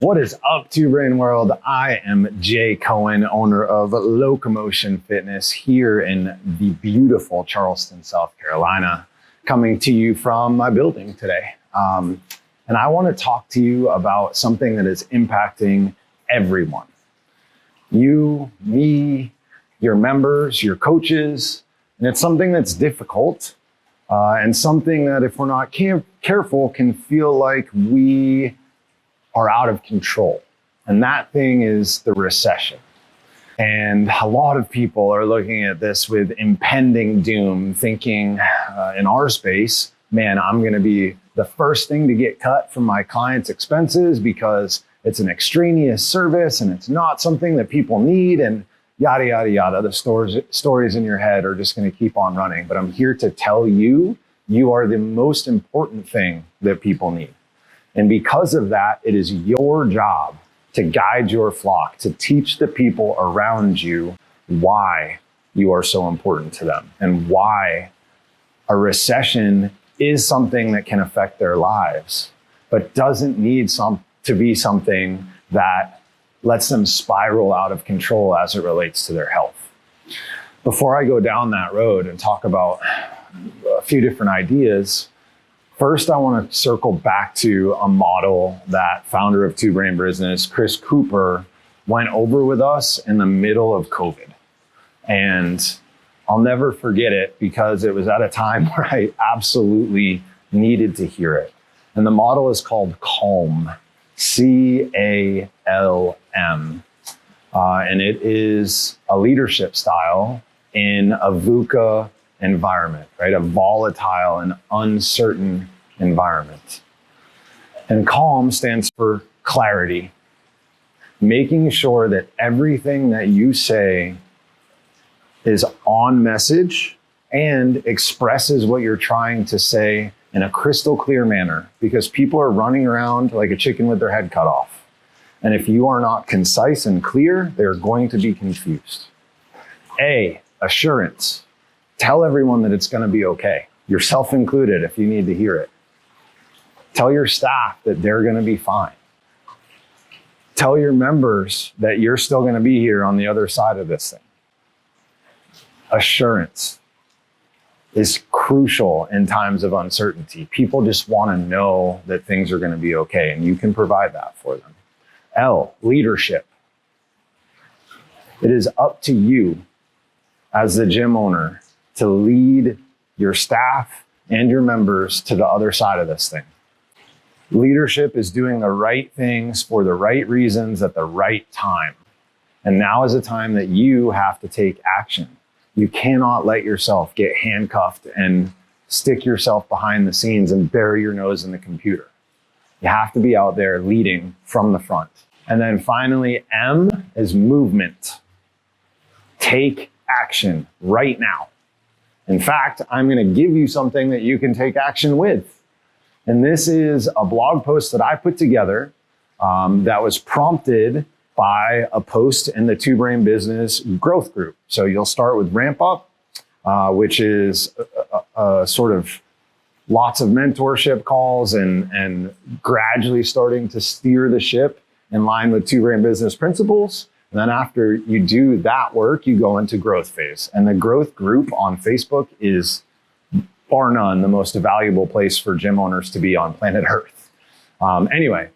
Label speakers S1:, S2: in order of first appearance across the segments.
S1: What is up, Two Brain World? I am Jay Cohen, owner of Locomotion Fitness here in the beautiful Charleston, South Carolina, coming to you from my building today. And I want to talk to you about something that is impacting everyone. You, me, your members, your coaches, and it's something that's difficult and something that if we're not careful can feel like we are out of control. And that thing is the recession. And a lot of people are looking at this with impending doom, thinking in our space, man, I'm going to be the first thing to get cut from my clients' expenses because it's an extraneous service and it's not something that people need and yada, yada, yada. The stories in your head are just going to keep on running. But I'm here to tell you, you are the most important thing that people need. And because of that, it is your job to guide your flock, to teach the people around you why you are so important to them and why a recession is something that can affect their lives, but doesn't need to be something that lets them spiral out of control as it relates to their health. Before I go down that road and talk about a few different ideas, first, I want to circle back to a model that founder of Two Brain Business, Chris Cooper, went over with us in the middle of COVID. And I'll never forget it because it was at a time where I absolutely needed to hear it. And the model is called CALM, C-A-L-M. And it is a leadership style in a VUCA environment, right? A volatile and uncertain environment. And CALM stands for clarity, making sure that everything that you say is on message and expresses what you're trying to say in a crystal clear manner, because people are running around like a chicken with their head cut off. And if you are not concise and clear, they're going to be confused. A, assurance. Tell everyone that it's going to be okay, yourself included if you need to hear it. Tell your staff that they're going to be fine. Tell your members that you're still going to be here on the other side of this thing. Assurance is crucial in times of uncertainty. People just want to know that things are going to be okay, and you can provide that for them. L, leadership. It is up to you as the gym owner to lead your staff and your members to the other side of this thing. Leadership is doing the right things for the right reasons at the right time. And now is a time that you have to take action. You cannot let yourself get handcuffed and stick yourself behind the scenes and bury your nose in the computer. You have to be out there leading from the front. And then finally, M is movement. Take action right now. In fact, I'm going to give you something that you can take action with. And this is a blog post that I put together that was prompted by a post in the Two Brain Business growth group. So you'll start with Ramp Up, which is a sort of lots of mentorship calls and gradually starting to steer the ship in line with Two Brain Business principles. And then after you do that work, you go into growth phase. And the growth group on Facebook is bar none the most valuable place for gym owners to be on planet Earth. Anyway,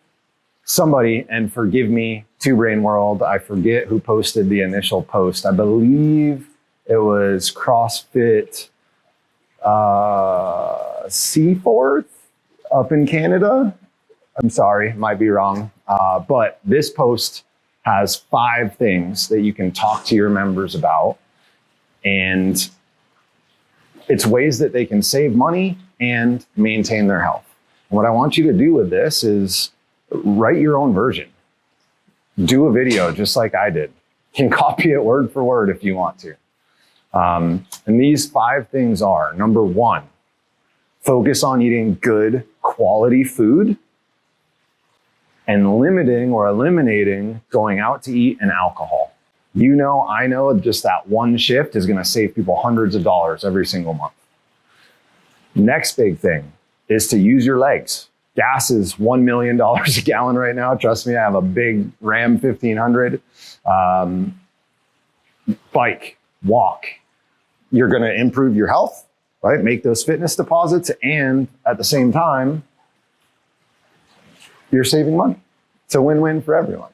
S1: somebody, and forgive me, Two Brain World, I forget who posted the initial post. I believe it was CrossFit Seaforth up in Canada. I'm sorry, might be wrong. But this post has 5 things that you can talk to your members about. And it's ways that they can save money and maintain their health. And what I want you to do with this is write your own version. Do a video just like I did. You can copy it word for word if you want to. And these 5 things are, number 1, focus on eating good quality food and limiting or eliminating going out to eat and alcohol. You know, I know just that one shift is going to save people hundreds of dollars every single month. Next big thing is to use your legs. Gas is $1 million a gallon right now. Trust me, I have a big Ram 1500. Bike, walk. You're going to improve your health, right? Make those fitness deposits, and at the same time, you're saving money. It's a win-win for everyone.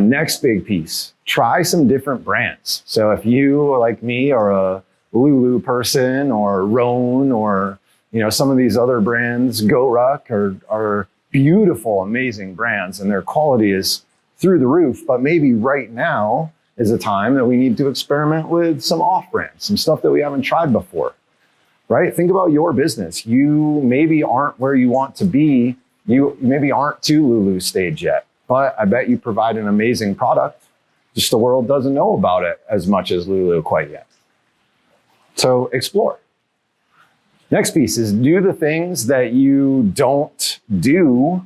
S1: Next big piece, try some different brands. So if you, like me, are a Lulu person, or Roan, or some of these other brands, GoRuck, are beautiful, amazing brands, and their quality is through the roof. But maybe right now is a time that we need to experiment with some off-brands, some stuff that we haven't tried before, right? Think about your business. You maybe aren't where you want to be. You maybe aren't to Lulu stage yet, but I bet you provide an amazing product. Just the world doesn't know about it as much as Lulu quite yet. So explore. Next piece is do the things that you don't do,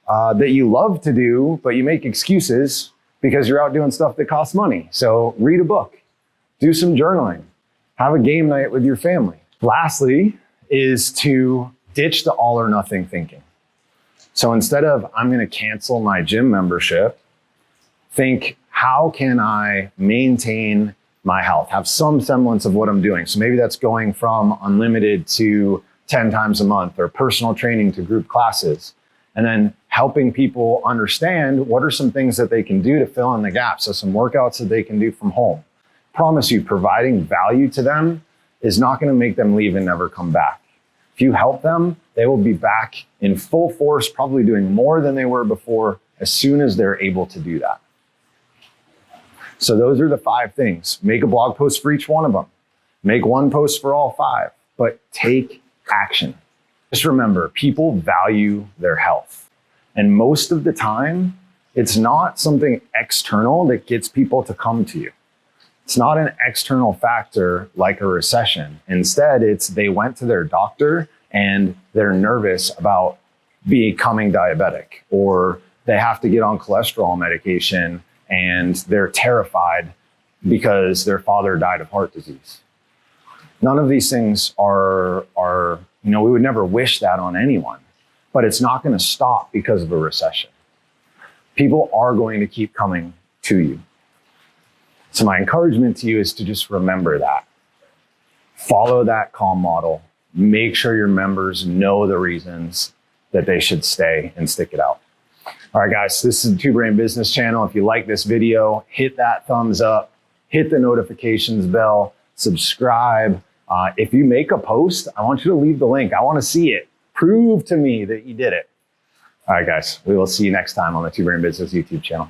S1: that you love to do, but you make excuses because you're out doing stuff that costs money. So read a book, do some journaling, have a game night with your family. Lastly is to ditch the all or nothing thinking. So instead of, I'm going to cancel my gym membership, think, how can I maintain my health? Have some semblance of what I'm doing. So maybe that's going from unlimited to 10 times a month, or personal training to group classes. And then helping people understand what are some things that they can do to fill in the gaps. So some workouts that they can do from home. Promise you, providing value to them is not going to make them leave and never come back. If you help them, they will be back in full force, probably doing more than they were before, as soon as they're able to do that. So those are the 5 things. Make a blog post for each one of them. Make one post for all 5, but take action. Just remember, people value their health. And most of the time, it's not something external that gets people to come to you. It's not an external factor like a recession. Instead, it's they went to their doctor and they're nervous about becoming diabetic, or they have to get on cholesterol medication and they're terrified because their father died of heart disease. None of these things are we would never wish that on anyone, but it's not going to stop because of a recession. People are going to keep coming to you. So my encouragement to you is to just remember that. Follow that calm model. Make sure your members know the reasons that they should stay and stick it out. All right, guys, this is the Two Brain Business Channel. If you like this video, hit that thumbs up, hit the notifications bell, subscribe. If you make a post, I want you to leave the link. I want to see it. Prove to me that you did it. All right, guys, we will see you next time on the Two Brain Business YouTube channel.